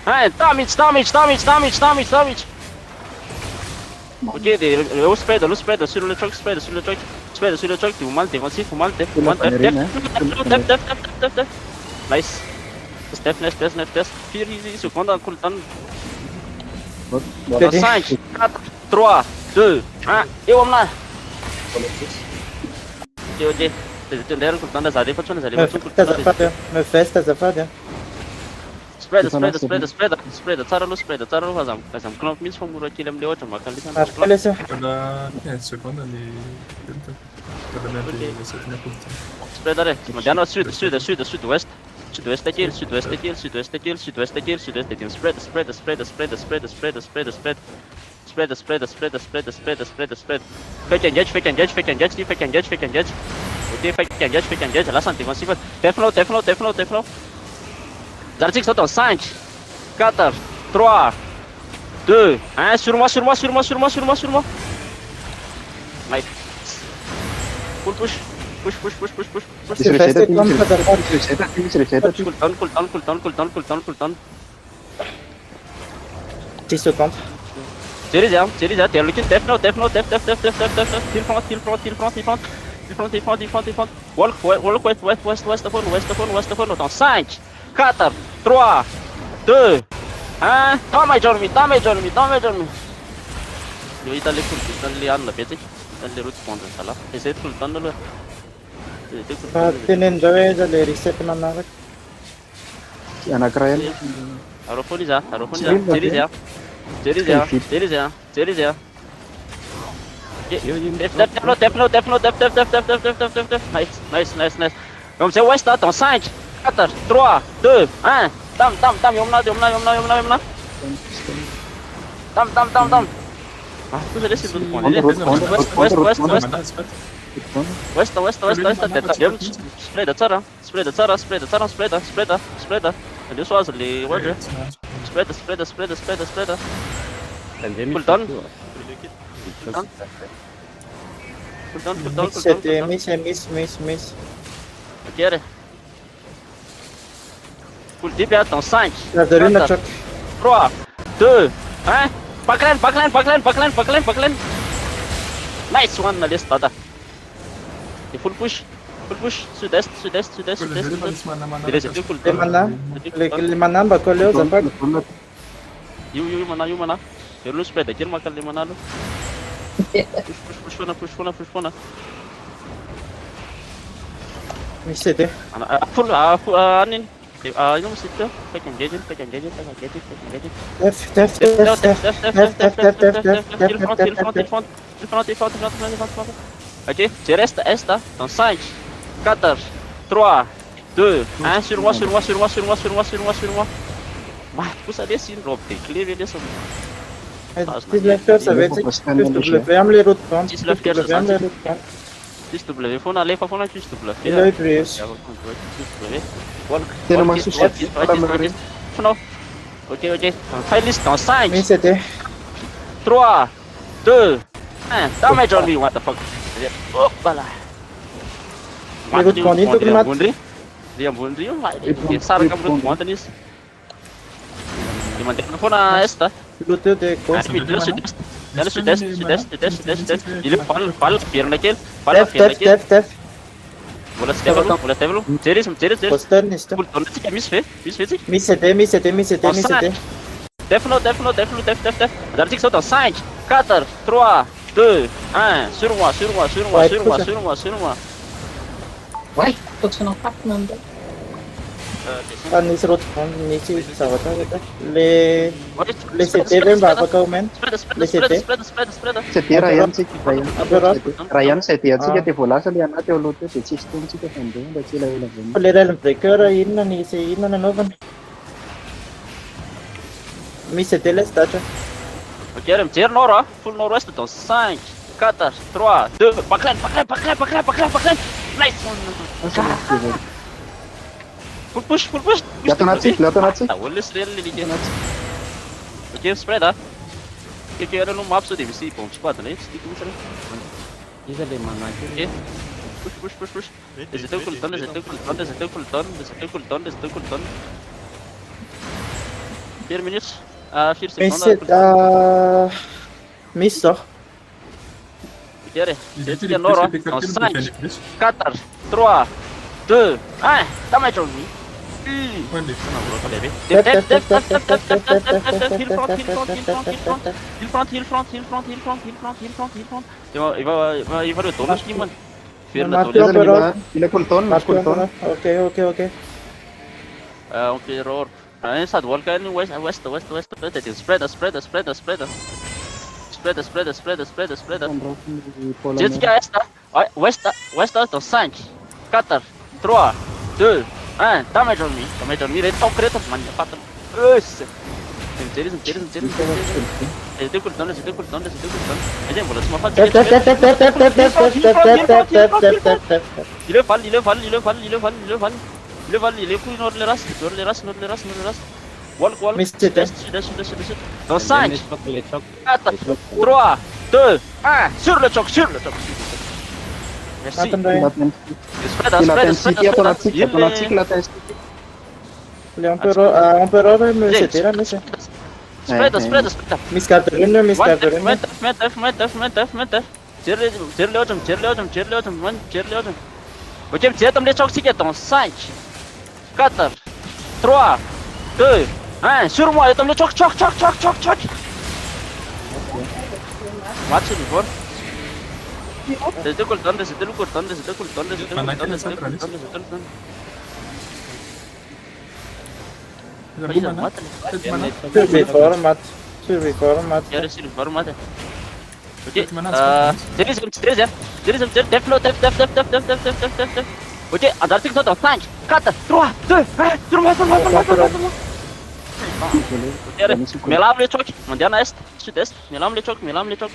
Damage. Ok, le spread sur le truck, spread sur le truck, tu mal défensif, def. Nice. Def. Fury, seconde, cooldown. Dans 5, 4, 3, 2, 1, et on a. Ok. Derrière cooldown, das Arif, schon das Arif. Me fest, das erfahrt, Spread, tsara aloha azam knop mihitsy fa mora kely am'le ohatra maka lisana. Arkalesa. Seconda ny delta. Spread are, mandehanao sud-ouest. Sud-ouest akely. Spread. Fake engage. Ok, fake engage. Last défensif. Defno. Zarzik saute en 5, 4, 3, 2, 1, sur moi. Nice. Pull push. Cooldown. 10 secondes. Series, they're looking def. Till front. Walk west of phone. Dans 5, 4, 3, 2, 1. Damage on me. Yo hitale anona betsy. Hitale route pondra sala. Essaye de cooldown aloha. Tenendreo eza le reset manaraka. Anankiray any. Arao foana izy. Jery izy. Def. Nice. Vamos dizer West dans 5, 4, 3, 2, 1. Tam, yomna. Tam. Ah, vous allez essayer de le prendre. West. Spread tsara. Allez, sois les warriors. Spread. Cooldown. Miss. Ok, allez. Cool, deep dans 5, Gadarina 4, choc. 3, 2, 1. Backline. Nice one, na list, tada. Et full push. Sud-est. Direct, cool. Le mana bakoleo zapat. You mana. You're spread, I kill makal le mana. Push phone. Misete. Full, anin. You know, sit there. Fake engaging. Def. Till front. Ok, tu restes est, dans 5, 4, 3, 2, 1, sur moi. Pousse aller si une robe, t'es clé, les ça. Ça va être WM les routes prendre. 6W, faut aller, faut aller 6W. Il a eu plus. Ok. File list dans 5, Misete. 3, 2, 1. Damage on me, what the fuck. Oh, bala. Route prendre itu kemat. Dia bundri, besar kan route monta nisso. Di mana esta? Route de costa. Sud-est. Il est fal, pierna aquele. Def. Bola stevelo. Ceres. Poster nisto. Cooldown, miss fez. Misete. Defno. Zarzik saute en 5, 4, 3, 2, 1. Sur moi. Uai, tô sendo capnando. Anis route prendre nisi sawat ada. Le CT ben berapa kau men? Spread. Setia Ryan setia sih kita bola salian atau lute di sistem sih kita handle baca lagi. Le realm breaker inna nisi inna novan. Misete le stacha. Ok, tirer nord, full nord-ouest dans 5, 4, 3, 2. Backline. Nice. Full push. Kelihatan nasi. Ah, boleh sel lagi. Ok, spread que era no mapa deve ser pontos 4, né? Stick muito ali. Isso ali, mano. Ok. Push. Desceu cooldown. Firy minutes. Firy Misy secondes. misy zao. Firy. Il Zay nord était dans capitaine 5, de Fenix plus. 4, 3, 2, 1. Damage on me. Ouais, mais Def, def, def, def, def, def, def, def, def, def, def, heal front, heal front, heal front, heal front. Heal front, heal front, heal front, heal front, heal front, heal front, heal front. Il va le tono ski man. Firy na Mati tono. Emperor. Il est cooldown, Mati cooldown. Emperor. Ok. Emperor. Inside wall kan west. Spread. Jessica West dans 5, 4, 3, 2, 1. Damage on me. Red top creta. Man, pas. Serius. C'était cool. Aja boleh semua fal. Il est fall. Il est cool. Nord le ras. Walk. Miss it, eh. Sud. Dans 5, 4, 3, 2, 1. Sur le choc. Merci. Nathan Ryan. Intensity atau natsik la intensity. Emperor miss it, era miss it. Spread. Miss Catherine. Mantap. Cheerleading. Macam dia tamle choc sikit dans 5, 4, 3, 2, 1. Sur moi, tamle choc. Match ni bor. C'était cool. Should be format. Ya udah sini baru mati. Oke. Serius ya. Def. Oke, ada artik satu. 5, 4, 3, 2, 1. Sur moi. Melam le choc. Mondial est. Sud-est. Melam le choc. Melam le choc.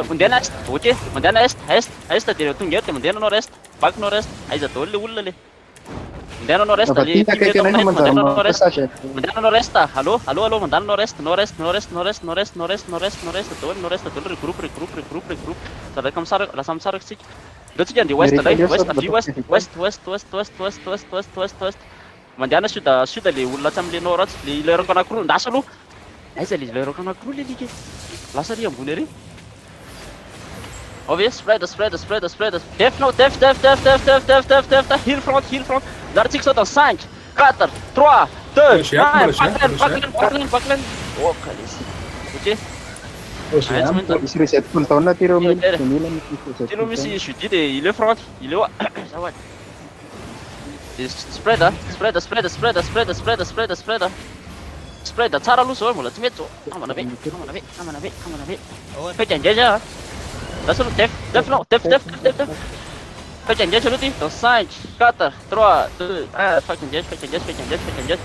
Mondial est. Oke. Mondial est. Est tadi tunggu ya. Mondial nord-est. Pak nord-est. Aja tolli ullale. Mondial nord-est. Mondial nord-est. Halo. Mondial nord-est. Nord-est. Tolli regroup. Sada kamsar, la samsar sik. Berarti jangan di west tadi. West. Mandiana sudah le ulla samle norat. Li lerong kana kru ndasa lu. Aja li lerong kana kru li dike. Lasa dia buneri. Obvious, spread. Def. Heal front. Dar 6 dans 5, 4, 3, 2, 1. Paklen. Oh, kalis. Oke. Isi reset cooldown na tiro min. Tiro mi si shoot il est front. Il est ça va. Spread. Spread. Cara lu soal mulai temeto. Aman nabe. Pejanjaja. Langsung def. Pejanjaja lu ti. Dans 5, 4, 3, 2, 1. Pejanjaja.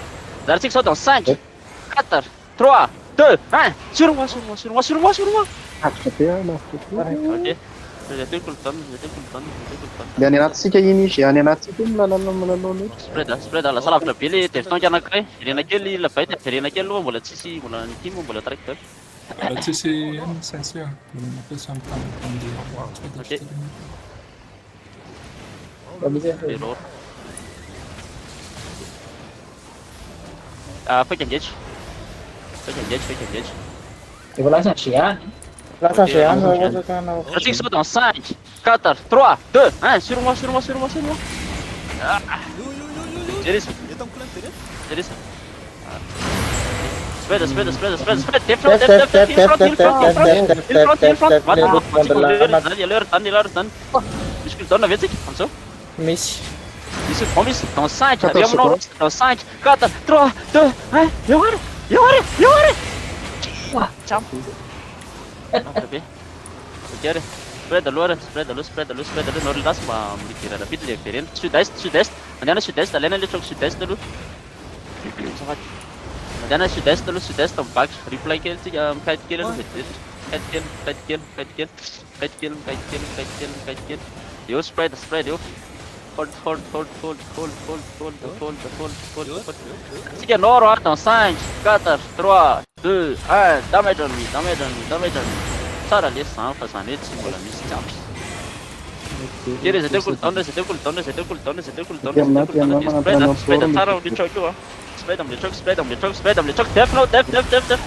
Dari 6 dans 5, 4, 3, 2, 1. Sur moi. Oke. Jadi kultan. Dan natsik ya ini sih, natsik itu melalui. Spread ala salah na pilih tertong jana kai. Ini nak keli lepas itu hari nak kelu boleh sisi boleh tim boleh tarik ter. Alors, tu sais, c'est une censure. On appelle ça un plan de Error. Fake engage. Evaluasi Asia. Langsung sih, kan. Artik so dans 5, 4, 3, 2, 1. Sur moi. Jadi. Spread. Def. Tan. Discute dans la vieille, comme ça. Miss. Ici, on mise dans 5, dans 5, 4, 3, 2, 1. Yore. Ciao. Oke. Spread the lower. Nord das ma mikir ada bit leverin. Sud-est. Mana sud-est, alena le chok sud-est dulu. Mana sud-est dulu, on back reply kill sih kite kill. Yo spread yo. Hold. Sigue nord dans 5, 4, 3, 2, 1. Damage on me. Sara les 100 face à net, si vous la mise. Kiri seteu cooldown, seteu cooldown, seteu cooldown, seteu cooldown. Tiam na, Spread tsara amle choke io. Spread amle choke, spread amle choke, spread amle choke. Def no, def.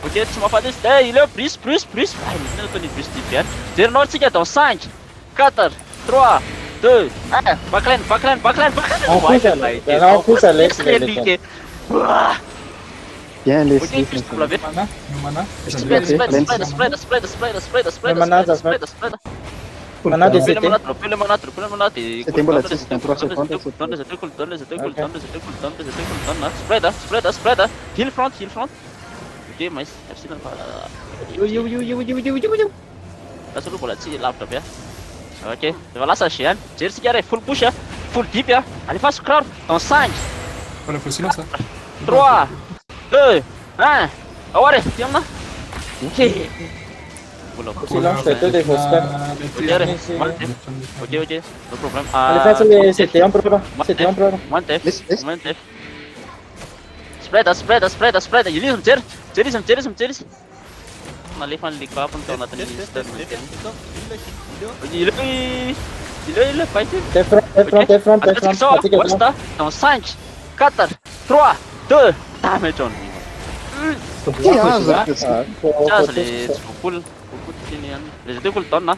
Ok, tsy mahafaty izy. Il est plus. Ah, il est plus type hein. Zerinao tsika dans 5 4 3 2 1. Backline. En plus, elle est. Bien Ok, laissé. plus double V. Mana? No mana? Spread. Mana de CT. Pele manatro. Tem bola de 3 secondes. Spread. Heal front. Ok, mas FC não para. Lass dulu bola sih laptop ya. Ok, vai lá Sashian. Jersey que full push ya. Full deep ya. Allez, faz o crowd. Dans 5, Olha, foi silêncio. 3, 2, 1. Agora, tiam na. Ok. Bola. Silence, je te défausse pas. Ok, no problem. Allez, fais les CT en prova. CT en prova. One tap. Yes. Spread. Yun, Jeris. Nalifan lika pun tahu natin il fight. T'es front. Basta, dans 5, 4, 3, 2, damage on. Que asa. Já se full ini yan. Residue full ton na.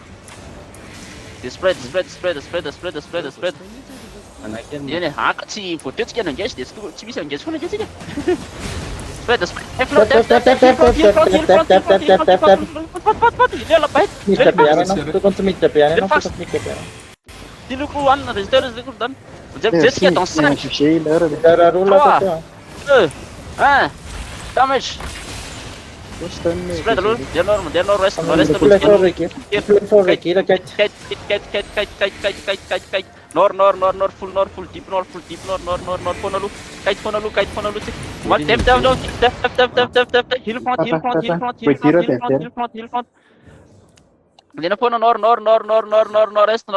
Spread. Ini hak si footage kan guys, dia tu si bisa guys mana guys. Spread. Dia lepas. Mr. Piano, no? Tu contra Mr. Piano, no? Tu contra Mr. Piano. Dilukuan, residue dan. Jessica dans 5, Cheio, era. Era rula, tu. 2, 1, damage. Gostando. Spread dulu, dia normal rest Play for Ricky. For Ricky, look at. Kite. Nor, full deep, nor, phone lu, kite phone lu, one tap, heal front. Dia phone nor, rest.